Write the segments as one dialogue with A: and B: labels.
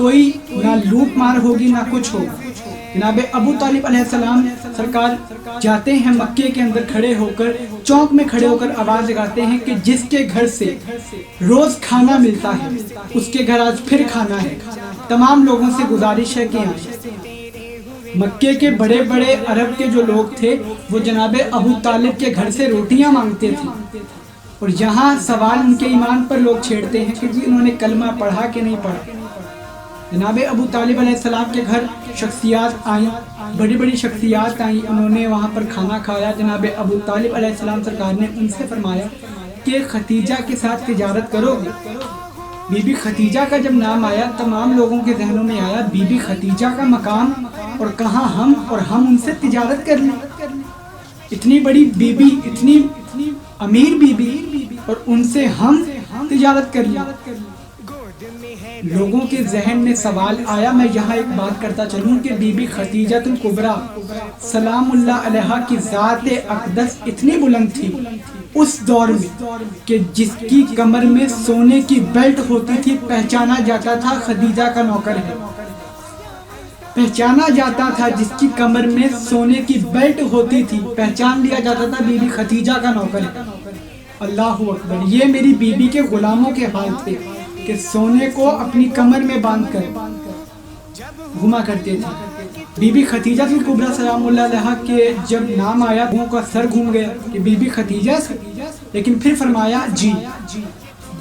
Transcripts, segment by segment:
A: کوئی نہ لوٹ مار ہوگی نہ کچھ ہوگا۔ جناب ابو طالب علیہ السلام سرکار جاتے ہیں مکے کے اندر، کھڑے ہو کر چوک میں کھڑے ہو کر آواز لگاتے ہیں کہ جس کے گھر سے روز کھانا ملتا ہے اس کے گھر آج پھر کھانا ہے۔ تمام لوگوں سے گزارش ہے کہ آئیں۔ مکے کے بڑے بڑے عرب کے جو لوگ تھے وہ جناب ابو طالب کے گھر سے روٹیاں مانگتے تھے، اور یہاں سوال ان کے ایمان پر لوگ چھیڑتے ہیں کہ انہوں نے کلمہ پڑھا کہ نہیں پڑھا۔ جناب ابو طالب علیہ السلام کے گھر شخصیات آئیں، بڑی بڑی شخصیات آئیں، انہوں نے وہاں پر کھانا کھایا۔ جناب ابو طالب علیہ السلام سرکار نے ان سے فرمایا کہ خدیجہ کے ساتھ تجارت کرو گے؟ بی بی خدیجہ کا جب نام آیا تمام لوگوں کے ذہنوں میں آیا بی بی خدیجہ کا مقام اور کہاں ہم، اور ہم ان سے تجارت کر لیں۔ اتنی بڑی بی بی، اتنی امیر بی بی، اور ان سے ہم تجارت کر لیں۔ لوگوں کے ذہن میں سوال آیا۔ میں یہاں ایک بات کرتا چلوں کہ بی بی خدیجہ الکبریٰ سلام اللہ علیہا کی ذات اقدس اتنی بلند تھی اس دور میں کہ جس کی کمر میں سونے کی بیلٹ ہوتی تھی پہچانا جاتا تھا خدیجہ کا نوکر ہے۔ پہچانا جاتا تھا جس کی کمر میں سونے کی بیلٹ ہوتی تھی پہچان لیا جاتا تھا بی بی خدیجہ کا نوکر ہے۔ اللہ اکبر! یہ میری بی بی کے غلاموں کے حال تھے کہ سونے کو اپنی کمر میں باندھ کر گھما کرتے تھے۔ بی بی خدیجہ الکبریٰ سلام اللہ علیہا کے جب نام آیا لوگوں کا سر گھوم گیا کہ بی بی خدیجہ سے، لیکن پھر فرمایا جی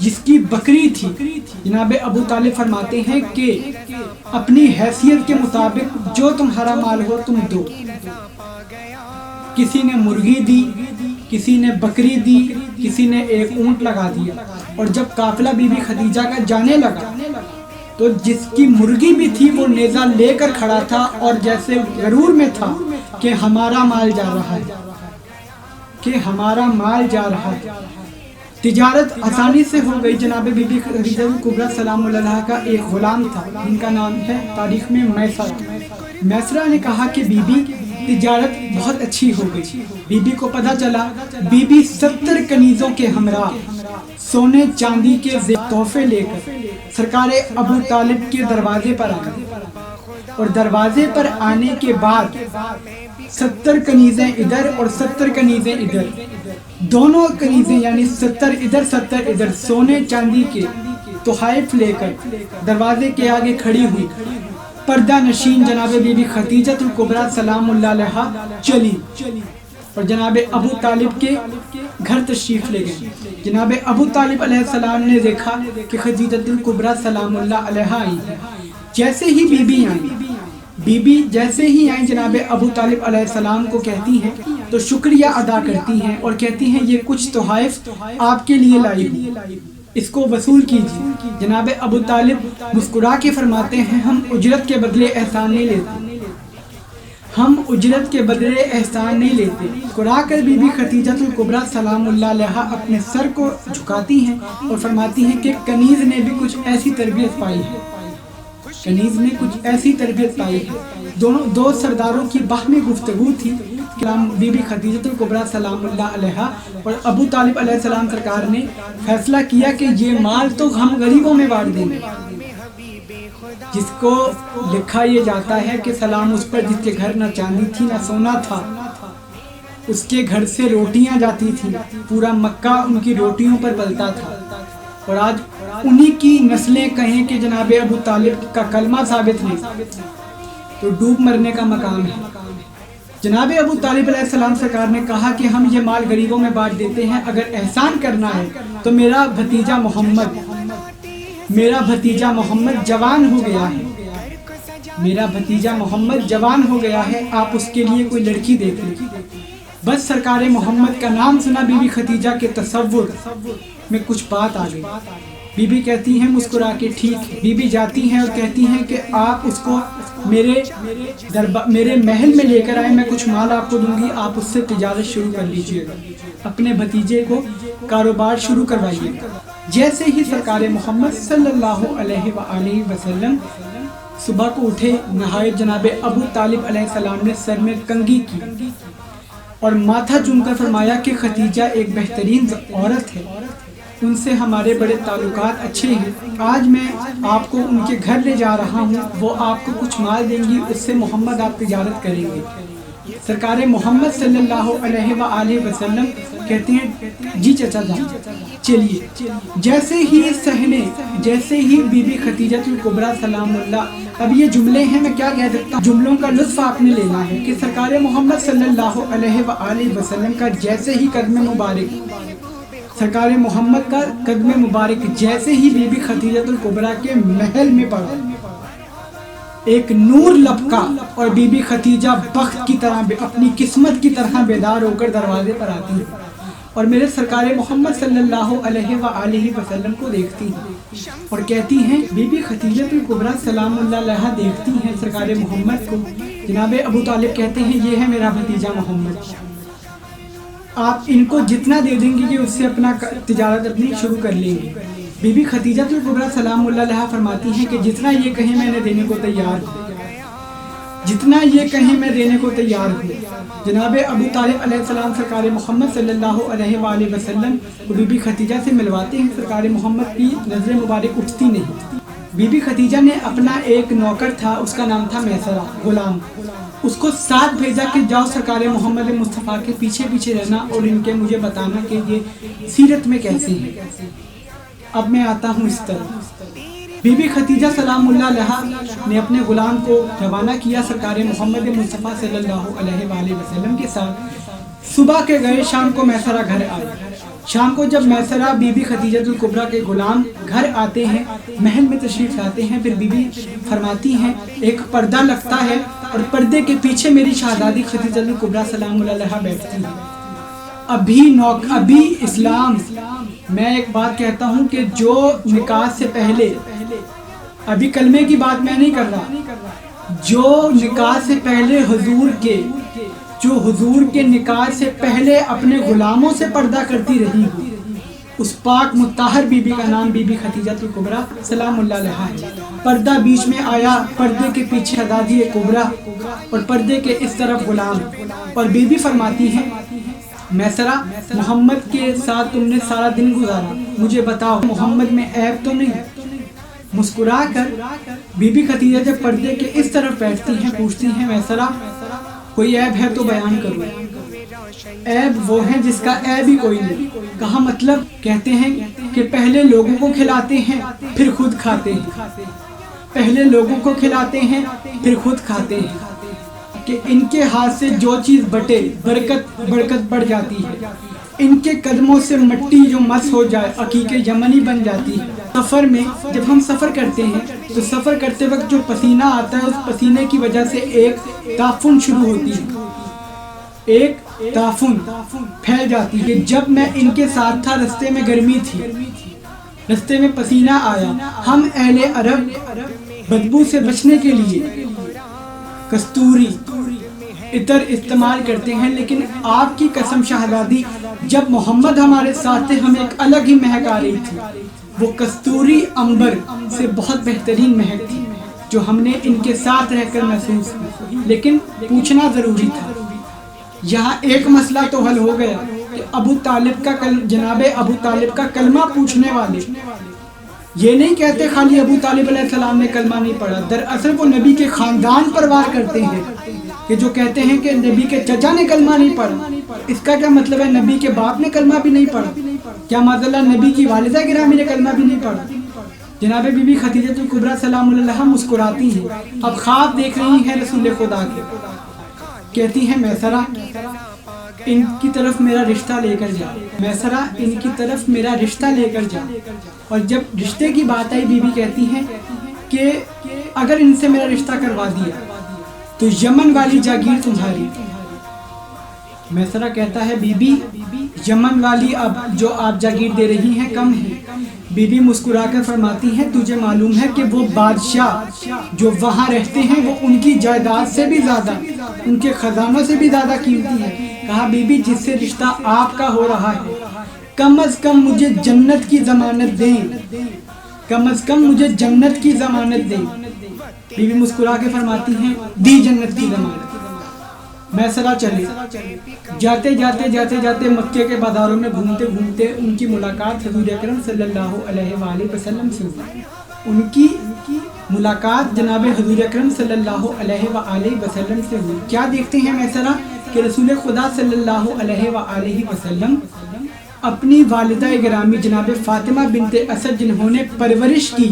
A: جس کی بکری تھی۔ جناب ابو طالب فرماتے ہیں کہ اپنی حیثیت کے مطابق جو تمہارا مال ہو تم دو۔ کسی نے مرغی دی، کسی نے بکری دی، کسی نے ایک اونٹ لگا دیا۔ اور جب قافلہ بی بی خدیجہ کا جانے لگا تو جس کی مرغی بھی تھی وہ نیزہ لے کر کھڑا تھا اور جیسے غرور میں تھا کہ ہمارا مال جا رہا ہے، کہ ہمارا مال جا رہا ہے۔ تجارت آسانی سے ہو گئی۔ جناب بی بی خدیجہ الکبریٰ سلام اللہ علیہا کا ایک غلام تھا جن کا نام ہے تاریخ میں میسرہ۔ میسرہ نے کہا کہ بی بی تجارت بہت اچھی ہو گئی۔ بی بی کو پتہ چلا بی بی 70 کنیزوں کے ہمراہ سونے چاندی کے تحفے لے کر سرکار ابو طالب کے دروازے پر آ گئی، اور دروازے پر آنے کے بعد 70 کنیزیں ادھر اور 70 کنیزیں ادھر، دونوں کنیزیں یعنی 70 ادھر 70 ادھر سونے چاندی کے تحائف لے کر دروازے کے آگے کھڑی ہوئی۔ پردہ نشین جناب بی بی خدیجہ الکبریٰ سلام اللہ علیہا چلی اور جناب ابو طالب کے گھر تشریف لے گئے۔ جناب ابو طالب علیہ السلام نے دیکھا کہ خدیجہ الکبریٰ سلام اللہ علیہا آئی ہے۔ جیسے ہی بی بی جیسے ہی آئیں جناب ابو طالب علیہ السلام کو کہتی ہیں تو شکریہ ادا کرتی ہیں اور کہتی ہیں یہ کچھ تحائف آپ کے لیے لائی ہوں، اس کو وصول کیجیے۔ جناب ابو طالب مسکرا کے فرماتے ہیں ہم اجرت کے بدلے احسان نہیں لیتے، ہم اجرت کے بدلے احسان نہیں لیتے۔ مسکرا کر بی بی خدیجہ الکبریٰ سلام اللہ علیہا اپنے سر کو جھکاتی ہیں اور فرماتی ہیں کہ کنیز نے بھی کچھ ایسی تربیت پائی ہے، کنیز نے کچھ ایسی تربیت پائی ہے۔ دو سرداروں کی باہمی گفتگو تھی۔ بی بی خدیجہ الکبریٰ سلام اللہ علیہا اور ابو طالب علیہ السلام سرکار نے فیصلہ کیا کہ یہ مال تو ہم غریبوں میں بانٹ دیں گے، جس کو لکھا یہ جاتا ہے کہ سلام اس پر جس کے گھر نہ چاندی تھی نہ سونا تھا، اس کے گھر سے روٹیاں جاتی تھیں، پورا مکہ ان کی روٹیوں پر پلتا تھا، اور آج انہی کی نسلیں کہیں کہ جناب ابو طالب کا کلمہ ثابت نہیں تو ڈوب مرنے کا مقام ہے۔ جناب ابو طالب علیہ السلام سرکار نے کہا کہ ہم یہ مال غریبوں میں بانٹ دیتے ہیں، اگر احسان کرنا ہے تو میرا بھتیجا محمد جوان ہو گیا ہے، میرا بھتیجا محمد جوان ہو گیا ہے، آپ اس کے لیے کوئی لڑکی دیکھ لیں۔ بس سرکار محمد کا نام سنا بی بی خدیجہ کے تصور میں کچھ بات آ گئی۔ بی بی کہتی ہیں مسکرا کے ٹھیک ہے۔ بی بی جاتی ہیں اور کہتی ہیں کہ آپ اس کو میرے محل میں لے کر آئے، میں کچھ مال آپ کو دوں گی، آپ اس سے تجارت شروع کر لیجئے گا، اپنے بھتیجے کو کاروبار شروع کروائیے گا۔ جیسے ہی سرکار محمد صلی اللہ علیہ وآلہ وسلم صبح کو اٹھے، نہائے، جناب ابو طالب علیہ السلام نے سر میں کنگھی کی اور ماتھا چوم کر فرمایا کہ خدیجہ ایک بہترین عورت ہے، ان سے ہمارے بڑے تعلقات اچھے ہیں. آج میں آپ کو ان کے گھر لے جا رہا ہوں. وہ آپ کو کچھ مال دیں گی، اس سے محمد آپ تجارت کریں گے. سرکار محمد صلی اللہ علیہ وآلہ وسلم کہتے ہیں جی چچا جان چلیے. جیسے ہی بی بی خدیجہ الکبریٰ سلام اللہ، اب یہ جملے ہیں، میں کیا کہہ سکتا ہوں، جملوں کا لطف آپ نے لینا ہے کہ سرکار محمد صلی اللہ علیہ وآلہ وسلم کا جیسے ہی قدم مبارک، سرکار محمد کا قدم مبارک جیسے ہی بی بی خدیجہ الکبریٰ کے محل میں پڑا، ایک نور لپکا اور بی بی خدیجہ بخت کی طرح، اپنی قسمت کی طرح بیدار ہو کر دروازے پر آتی ہیں اور میرے سرکار محمد صلی اللہ علیہ وآلہ وسلم کو دیکھتی ہیں اور کہتی ہیں، بی بی خدیجہ الکبریٰ سلام اللہ علیہا دیکھتی ہیں سرکار محمد کو. جناب ابو طالب کہتے ہیں یہ ہے میرا بھتیجا محمد، آپ ان کو جتنا دے دیں گے کہ اس سے اپنا تجارت اپنی شروع کر لیں گے. بی بی خدیجہ الکبریٰ سلام اللہ علیہا فرماتی ہیں کہ جتنا یہ کہیں میں نے دینے کو تیار ہوں، جتنا یہ کہیں میں دینے کو تیار ہوں. جناب ابو طالب علیہ السلام سرکار محمد صلی اللہ علیہ وآلہ وسلم کو بی بی خدیجہ سے ملواتے ہیں. سرکار محمد کی نظر مبارک اٹھتی نہیں. بی بی خدیجہ نے اپنا ایک نوکر تھا، اس کا نام تھا میسرہ غلام، اس کو ساتھ بھیجا کہ جاؤ سرکار محمد مصطفیٰ کے پیچھے پیچھے رہنا اور ان کے مجھے بتانا کہ یہ سیرت میں کیسے ہیں. اب میں آتا ہوں اس طرح. بی بی خدیجہ سلام اللہ علیہا نے اپنے غلام کو روانہ کیا سرکار محمد مصطفیٰ صلی اللہ علیہ وآلہ وسلم کے ساتھ. صبح کے گئے، شام کو میسرہ گھر آئے. شام کو جب میسرہ بی بی خدیجہ الکبریٰ کے غلام گھر آتے ہیں، محل میں تشریف لاتے ہیں، پھر بی بی فرماتی ہیں ایک پردہ لگتا ہے اور پردے کے پیچھے میری شہزادی خدیجہ الکبریٰ سلام اللہ علیہا بیٹھتی ہیں. ابھی اسلام، میں ایک بات کہتا ہوں کہ جو نکاح سے پہلے، ابھی کلمے کی بات میں نہیں کر رہا، جو نکاح سے پہلے حضور کے نکاح سے پہلے اپنے غلاموں سے پردہ کرتی رہی ہو، اس پاک مطہر بی بی کا نام بی بی خدیجہ الکبریٰ سلام اللہ علیہا ہے. پردہ بیچ میں آیا، پردے کے پیچھے شہزادی کبریٰ اور پردے کے اس طرف غلام. اور بی بی فرماتی ہیں میسرہ، محمد کے ساتھ تم نے سارا دن گزارا، مجھے بتاؤ محمد میں عیب تو نہیں؟ مسکرا کر بی بی خدیجہ جب پردے کے اس طرف بیٹھتی ہیں پوچھتی ہیں میسرہ کوئی عیب ہے تو بیان کرو. عیب وہ ہے جس کا عیب ہی کوئی نہیں. کہا مطلب؟ کہتے ہیں کہ پہلے لوگوں کو کھلاتے ہیں پھر خود کھاتے ہیں، پہلے لوگوں کو کھلاتے ہیں پھر خود کھاتے ہیں، کہ ان کے ہاتھ سے جو چیز بٹے برکت بڑھ جاتی ہے، ان کے قدموں سے مٹی جو مس ہو جائے عقیق یمنی بن جاتی ہے. سفر میں جب ہم سفر کرتے ہیں تو سفر کرتے وقت جو پسینہ آتا ہے، اس پسینے کی وجہ سے ایک تعفن شروع ہوتی ہے، ایک تعفن پھیل جاتی ہے. جب میں ان کے ساتھ تھا، رستے میں گرمی تھی، رستے میں پسینہ آیا، ہم اہل عرب بدبو سے بچنے کے لیے کستوری عطر استعمال کرتے ہیں، لیکن آپ کی قسم شہزادی جب محمد ہمارے ساتھ تھے ہمیں ایک الگ ہی مہک آ رہی تھی. وہ کستوری عنبر سے بہت بہترین مہک تھی جو ہم نے ان کے ساتھ رہ کر محسوس کی. لیکن پوچھنا ضروری تھا. یہاں ایک مسئلہ تو حل ہو گیا کہ جناب ابو طالب کا کلمہ پوچھنے والے یہ نہیں کہتے خالی ابو طالب علیہ السلام نے کلمہ نہیں پڑھا، دراصل وہ نبی کے خاندان پر وار کرتے ہیں کہ جو کہتے ہیں کہ نبی کے چچا نے کلمہ نہیں پڑھا. اس کا کیا مطلب ہے؟ نبی کے باپ نے کلمہ بھی نہیں پڑھا؟ کیا معاذاللہ نبی کی والدہ گرامی نے کلمہ بھی نہیں پڑھا؟ جناب بی بی خدیجہ الکبریٰ سلام اللہ علیہا مسکراتی ہیں، اب خواب دیکھ رہی ہیں رسول خدا کے. کہتی ہیں میسرہ ان کی طرف میرا رشتہ لے کر جا، میسرہ ان کی طرف میرا رشتہ لے کر جا. اور جب رشتے کی بات آئی بی بی کہتی ہیں کہ اگر ان سے میرا رشتہ کروا دیا تو یمن والی جاگیر تمہاری. میسرہ کہتا ہے بی بی یمن والی اب جو آپ جاگیر دے رہی ہیں کم ہے. بی بی مسکرا کر فرماتی ہیں تجھے معلوم ہے کہ وہ بادشاہ جو وہاں رہتے ہیں وہ ان کی جائیداد سے بھی زیادہ، ان کے خزانوں سے بھی زیادہ قیمتی ہے. کہا بی بی جس سے رشتہ آپ کا ہو رہا ہے کم از کم مجھے جنت کی ضمانت دیں، کم از کم مجھے جنت کی ضمانت دیں. بی بی مسکرا کے فرماتی ہیں دی جنت کی ضمانت. میسرہ چلے. جاتے جاتے مکے کے بازاروں میں گھومتے گھومتے ان کی ملاقات حضور اکرم صلی اللہ علیہ وآلہ وسلم سے ہوئی. ان کی ملاقات جناب حضور اکرم صلی اللہ علیہ وآلہ وسلم سے ہوئی. کیا دیکھتے ہیں میسرہ کہ رسول خدا صلی اللہ علیہ وآلہ وسلم اپنی والدہ گرامی جناب فاطمہ بنت اسد جنہوں نے پرورش کی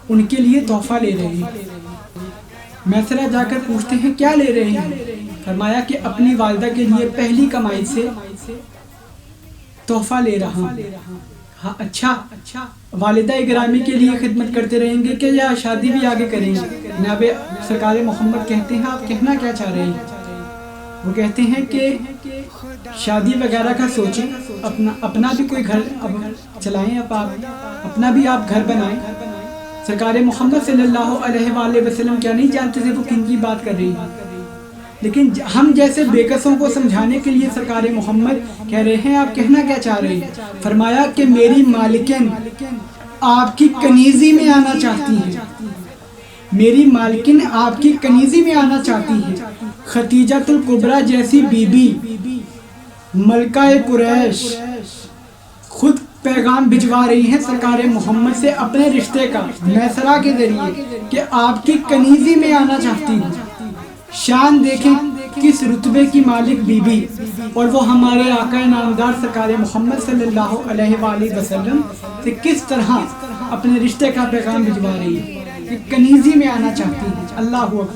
A: ان کے لیے تحفہ لے رہے ہیں. میسرہ جا کر پوچھتے ہیں کیا لے رہے ہیں؟ فرمایا کہ اپنی والدہ کے لیے پہلی کمائی سے تحفہ لے رہا ہوں. ہاں اچھا، والدہ گرامی کے لیے خدمت کرتے رہیں گے کہ یا شادی بھی آگے کریں گے؟ جناب سرکار محمد کہتے ہیں آپ کہنا کیا چاہ رہے ہیں؟ وہ کہتے ہیں کہ شادی وغیرہ کا سوچیں، اپنا بھی کوئی گھر اب چلائیں، اب آپ اپنا بھی آپ گھر بنائیں. سرکار محمد صلی اللہ علیہ وآلہ وسلم کیا نہیں جانتے تھے وہ کن کی بات کر رہی ہیں، لیکن ہم جیسے بے قصوں کو سمجھانے کے لیے سرکار محمد کہہ رہے ہیں آپ کہنا کیا چاہ رہے ہیں؟ فرمایا کہ میری مالکن آپ کی کنیزی میں آنا چاہتی ہے، میری مالکن آپ کی کنیزی میں آنا چاہتی ہے. ختیجۃ الکبریٰ جیسی بی بی ملکہ قریش خود پیغام بھجوا رہی ہیں سرکار محمد سے اپنے رشتے کا میسرہ کے ذریعے کہ آپ کی کنیزی میں آنا چاہتی ہوں. شان دیکھیں کس رتبے کی مالک بی بی، اور وہ ہمارے آقا نامدار سرکار محمد صلی اللہ علیہ وآلہ وسلم سے کس طرح اپنے رشتے کا پیغام بھجوا رہی ہے کہ کنیزی میں آنا چاہتی ہے. اللہ اکبر.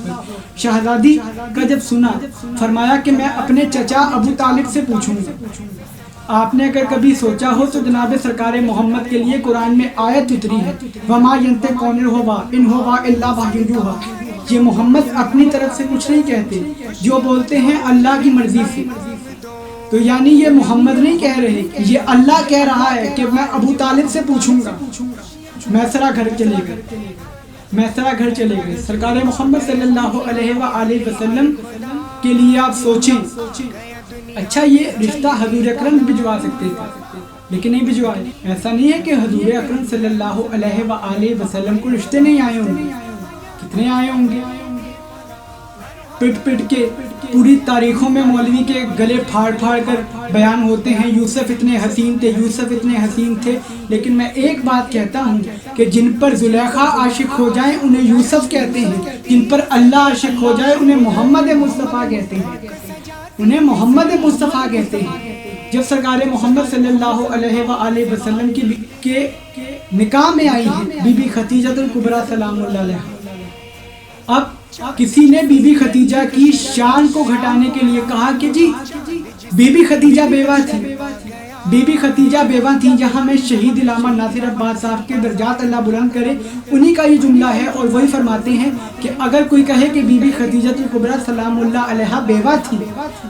A: شہزادی کا جب سنا فرمایا کہ میں اپنے چچا ابو طالب سے پوچھوں گا. آپ نے اگر کبھی سوچا ہو تو جناب سرکار محمد کے لیے قرآن میں آیت اتری ہے وَمَا يَنْطِقُ عَنِ الْهَوَىٰ إِنْ هُوَ إِلَّا وَحْيٌ يُوحَىٰ. یہ محمد اپنی طرف سے کچھ نہیں کہتے، جو بولتے ہیں اللہ کی مرضی سے. تو یعنی یہ محمد نہیں کہہ رہے، یہ اللہ کہہ رہا ہے کہ میں ابو طالب سے پوچھوں گا. میسرہ گھر چلے گئے. سرکار محمد صلی اللہ علیہ وآلہ وسلم کے لیے آپ سوچیں، اچھا یہ رشتہ حضور اکرم بھجوا سکتے تھے لیکن نہیں بھجوائے. ایسا نہیں ہے کہ حضور اکرم صلی اللہ علیہ وآلہ وسلم کو رشتے نہیں آئے ہوں گے، کتنے آئے ہوں گے. پٹ کے پوری تاریخوں میں مولوی کے گلے پھاڑ کر بیان ہوتے ہیں یوسف اتنے حسین تھے. لیکن میں ایک بات کہتا ہوں کہ جن پر زلیخا عاشق ہو جائیں انہیں یوسف کہتے ہیں، جن پر اللہ عاشق ہو جائے انہیں محمد مصطفیٰ کہتے ہیں. جب سرکار محمد صلی اللہ علیہ وآلہ وسلم کے نکاح میں آئی ہیں بی بی ختیجۃ الکبریٰ سلام اللہ علیہا. اب کسی نے بی بی ختیجہ کی شان کو گھٹانے کے لیے کہا کہ جی بی بی ختیجہ بیوہ تھیں. جہاں میں شہید علامہ ناصر عباس صاحب کے درجات اللہ بلند کرے انہی کا یہ جملہ ہے، اور وہی فرماتے ہیں کہ اگر کوئی کہے کہ بی بی ختیجۃ الکبریٰ سلام اللہ علیہا بیوہ تھی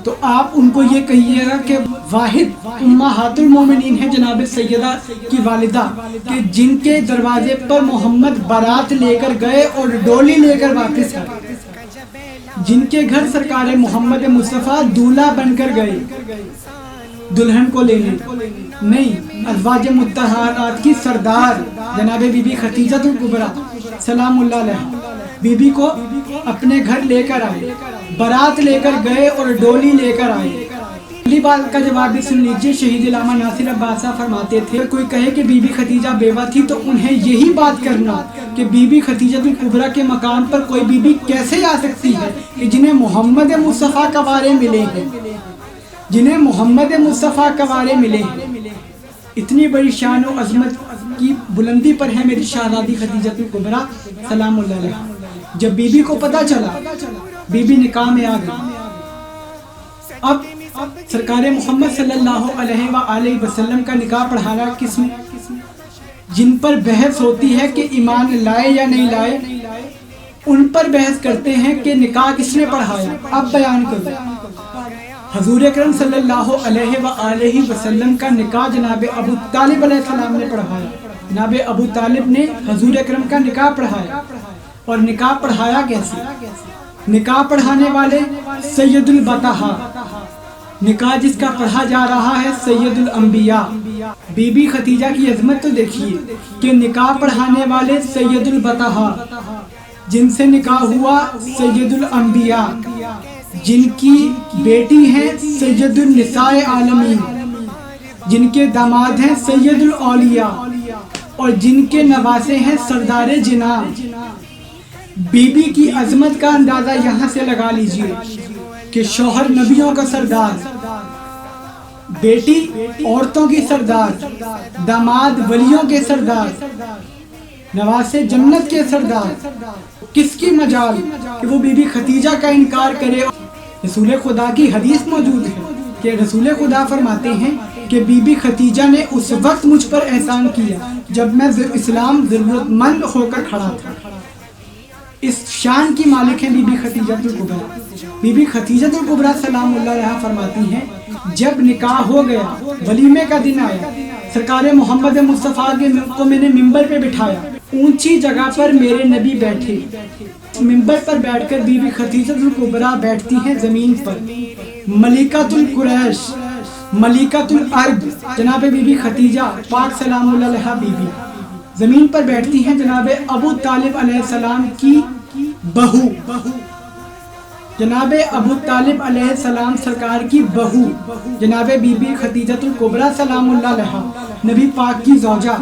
A: تو آپ ان کو یہ کہیے گا کہ واحد امہات المومنین ہے جناب سیدہ کی والدہ، کہ جن کے دروازے پر محمد بارات لے کر گئے اور ڈولی لے کر واپس آئے، جن کے گھر سرکار محمد مصطفیٰ دولہا بن کر گئے دلہن کو لینے. نہیں، ازواج مطہرات کی سردار جناب بی بی ختیجۃ الکبریٰ سلام اللہ علیہا بی بی کو اپنے گھر لے کر آئے، بارات لے کر گئے اور ڈولی لے کر آئے. پہلی بات کا جواب بھی سن لیجئے. شہید علامہ ناصر عباس صاحب فرماتے تھے کوئی کہے کہ بی بی ختیجہ بیوہ تھی تو انہیں یہی بات کرنا کہ بی بی ختیجۃ الکبریٰ کے مقام پر کوئی بی بی کیسے آ سکتی ہے کہ جنہیں محمد مصطفیٰ کوارے ملے ہیں، اتنی بڑی شان و عظمت کی بلندی پر ہے میری شہزادی ختیجۃ الکبریٰ سلام اللہ علیہا. جب بی بی کو پتہ چلا بی بی نکاح میں آ گئی. اب سرکار محمد صلی اللہ علیہ وآلہ وسلم کا نکاح پڑھایا کس نے؟ جن پر بحث ہوتی ہے کہ ایمان لائے یا نہیں لائے ان پر بحث کرتے ہیں کہ نکاح کس نے پڑھایا. اب بیان کرو. حضور اکرم صلی اللہ علیہ وآلہ وسلم کا نکاح جناب ابو طالب علیہ السلام نے پڑھایا. جناب ابو طالب نے حضور اکرم کا نکاح پڑھایا. اور نکاح پڑھایا کیسے؟ نکاح پڑھانے والے سید البطحاء، نکاح جس کا پڑھا جا رہا ہے سید الانبیاء. بی بی ختیجہ کی عظمت تو دیکھیے کہ نکاح پڑھانے والے سید البطحاء، جن سے نکاح ہوا سید الانبیاء جن کی بیٹی ہیں سید النساء عالمین، جن کے داماد ہیں سید الاولیاء، اور جن کے نواسے ہیں سردار جناب۔ بی بی کی عظمت کا اندازہ یہاں سے لگا لیجئے کہ شوہر نبیوں کا سردار، بیٹی عورتوں کی سردار، داماد ولیوں کے سردار، نواسے جنت کے سردار، کس کی مجال کہ وہ بی بی خدیجہ کا انکار کرے؟ رسول خدا کی حدیث موجود ہے کہ رسول خدا فرماتے ہیں کہ بی بی خدیجہ نے اس وقت مجھ پر احسان کیا جب میں اسلام ضرورت مند ہو کر کھڑا تھا۔ اس شان کی مالک ہیں بی بی خدیجہ الکبریٰ۔ بی بی خدیجہ الکبریٰ سلام اللہ علیہا فرماتی ہیں جب نکاح ہو گیا، ولیمے کا دن آیا، سرکار محمد مصطفیٰ کو میں نے ممبر پہ بٹھایا، اونچی جگہ پر میرے نبی بیٹھے، ممبر پر بیٹھ کر بی بی خدیجہ الکبریٰ بیٹھتی ہیں زمین پر، ملکۃ القریش، ملکۃ العرب جناب بی بی خدیجہ پاک سلام اللہ علیہا بی بی زمین پر بیٹھتی ہیں، جناب ابو طالب علیہ السلام کی بہو، جناب ابو طالب علیہ السلام سرکار کی بہو جناب بی بی خدیجہ الکبریٰ سلام اللہ علیہا نبی پاک کی زوجہ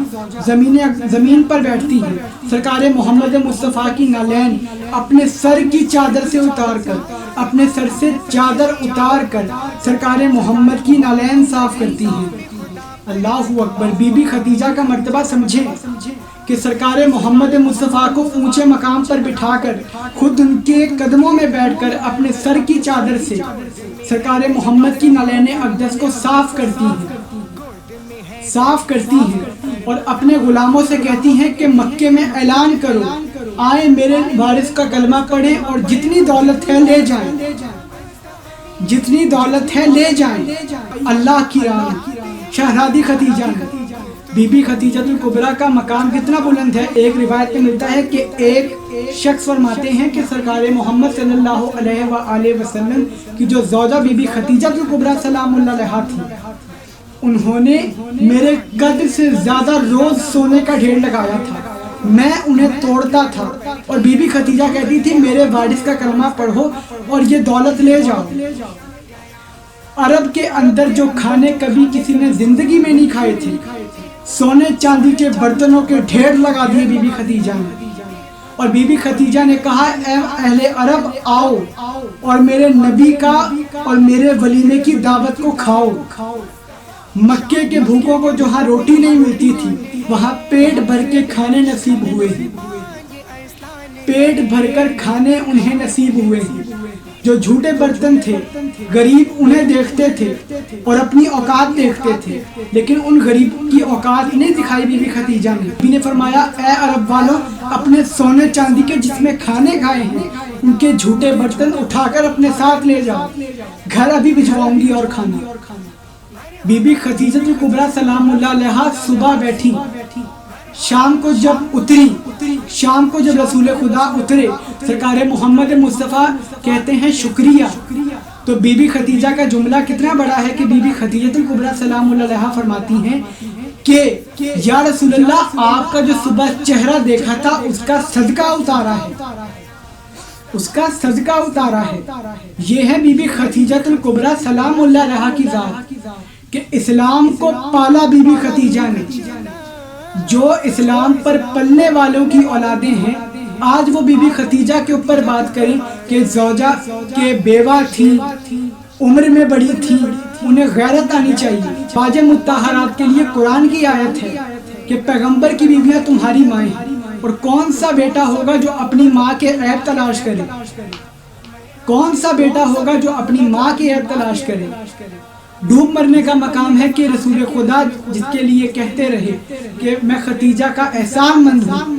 A: زمین پر بیٹھتی ہیں، سرکار محمد مصطفیٰ کی نالین اپنے سر کی چادر سے اتار کر، اپنے سر سے چادر اتار کر سرکار محمد کی نالین صاف کرتی ہیں۔ اللہ اکبر! بی بی خدیجہ کا مرتبہ سمجھیں کہ سرکار محمد مصطفیٰ کو اونچے مقام پر بٹھا کر خود ان کے قدموں میں بیٹھ کر اپنے سر کی چادر سے سرکار محمد کی نالین اقدس کو صاف کرتی ہیں اور اپنے غلاموں سے کہتی ہیں کہ مکے میں اعلان کرو، آئیں میرے وارث کا کلمہ پڑھیں اور جتنی دولت ہے لے جائیں، جتنی دولت ہے لے جائیں اللہ کی راہ میں۔ شہزادی خدیجہ بی بی خدیجہ الکبریٰ کا مقام کتنا بلند ہے! ایک روایت میں ملتا ہے کہ ایک شخص فرماتے ہیں کہ سرکار محمد صلی اللہ علیہ وآلہ وسلم کی جو زوجہ بی بی خدیجہ الکبریٰ سلام اللہ علیہا تھی، انہوں نے میرے قد سے زیادہ روز سونے کا ڈھیر لگایا تھا، میں انہیں توڑتا تھا، اور بی بی خدیجہ کہتی تھی میرے وارث کا کلمہ پڑھو اور یہ دولت لے جاؤ۔ عرب کے اندر جو کھانے کبھی کسی نے زندگی میں نہیں کھائے تھے، سونے چاندی کے برتنوں کے ڈھیر لگا دیے بی بی خدیجہ نے، اور بی بی خدیجہ نے کہا اے اہل عرب آؤ اور میرے نبی کا اور میرے ولیمے کی دعوت کو کھاؤ۔ مکے کے بھوکوں کو جہاں روٹی نہیں ملتی تھی وہاں پیٹ بھر کے کھانے نصیب ہوئے ہیں، پیٹ بھر کر کھانے انہیں نصیب ہوئے ہیں۔ جو جھوٹے برتن تھے غریب انہیں دیکھتے تھے اور اپنی اوقات دیکھتے تھے، لیکن ان غریب کی اوقات نہیں دکھائی بی بی خدیجہ نے۔ نبی نے فرمایا اے عرب والوں، اپنے سونے چاندی کے جس میں کھانے کھائے ہیں ان کے جھوٹے برتن اٹھا کر اپنے ساتھ لے جاؤ، گھر ابھی بھجواؤں گی اور کھانا۔ بی بی خدیجہ الکبریٰ سلام اللہ علیہا صبح بیٹھی، شام کو جب رسول خدا اترے، سرکار محمد مصطفیٰ کہتے ہیں شکریہ، تو بی بی خدیجہ کا جملہ کتنا بڑا ہے کہ بی بی خدیجہ الکبریٰ سلام اللہ علیہا فرماتی ہیں کہ یا رسول اللہ، آپ کا جو صبح چہرہ دیکھا تھا اس کا صدقہ اتارا ہے، اس کا صدقہ اتارا ہے۔ یہ ہے بی بی خدیجہ الکبریٰ سلام اللہ علیہا کی ذات کہ اسلام کو پالا بی بی خدیجہ نے۔ جو اسلام پر پلنے والوں کی اولادیں ہیں، آج وہ بی بی خدیجہ کے اوپر بات کریں کہ زوجہ کے بیوہ تھی، عمر میں بڑی تھی، انہیں غیرت آنی چاہیے۔ باج مطہرات کے لیے قرآن کی آیت ہے کہ پیغمبر کی بیویاں تمہاری مائیں ہیں، اور کون سا بیٹا ہوگا جو اپنی ماں کے عیب تلاش کرے؟ کون سا بیٹا ہوگا جو اپنی ماں کے عیب تلاش کرے؟ ڈوب مرنے کا مقام ہے کہ رسول خدا جس کے لیے کہتے رہے کہ میں خدیجہ کا احسان مند ہوں،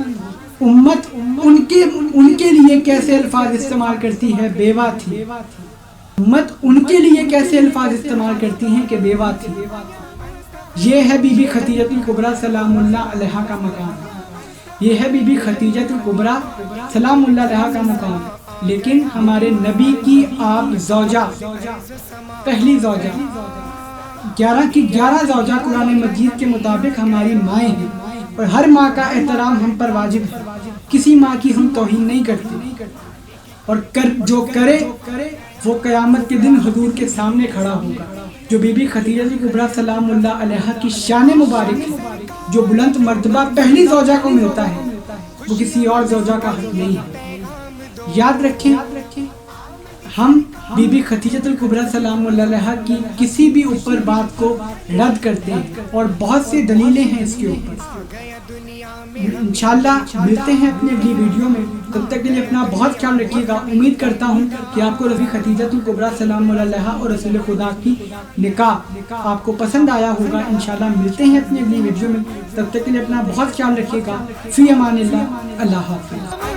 A: امت ان کے لیے کیسے الفاظ استعمال کرتی ہے؟ بیوہ تھی۔ امت ان کے لیے کیسے الفاظ استعمال کرتی ہیں کہ بیوہ تھی؟ یہ ہے بی بی خدیجہ الکبریٰ سلام اللہ علیہا کا مقام، یہ ہے بی بی خدیجہ الکبریٰ سلام اللہ علیہا کا مقام۔ لیکن ہمارے نبی کی آپ زوجہ، پہلی زوجہ، 11 کی 11 زوجہ قرآن مجید کے مطابق ہماری مائیں ہیں، اور ہر ماں کا احترام ہم پر واجب ہے، کسی ماں کی ہم توہین نہیں کرتے، اور جو کرے وہ قیامت کے دن حضور کے سامنے کھڑا ہوگا۔ جو بی بی خدیجہ کبریٰ سلام اللہ علیہا کی شان مبارک ہے، جو بلند مرتبہ پہلی زوجہ کو ملتا ہے، وہ کسی اور زوجہ کا حق نہیں ہے۔ یاد رکھیں، ہم بی بی خدیجہ کبریٰ سلام اللہ علیہا کی کسی بھی اوپر بات کو رد کرتے ہیں اور بہت سی دلیلیں ہیں اس کے اوپر۔ انشاءاللہ ملتے ہیں اپنی اگلی ویڈیو میں، تب تک کے لیے اپنا بہت خیال رکھیے گا۔ امید کرتا ہوں کہ آپ کو بی بی خدیجہ کبریٰ سلام اللہ علیہا اور رسول خدا کی نکاح آپ کو پسند آیا ہوگا۔ انشاءاللہ ملتے ہیں اپنی اگلی ویڈیو میں، تب تک کے لیے اپنا بہت خیال رکھیے گا۔ فی امان اللہ، اللہ حافظ۔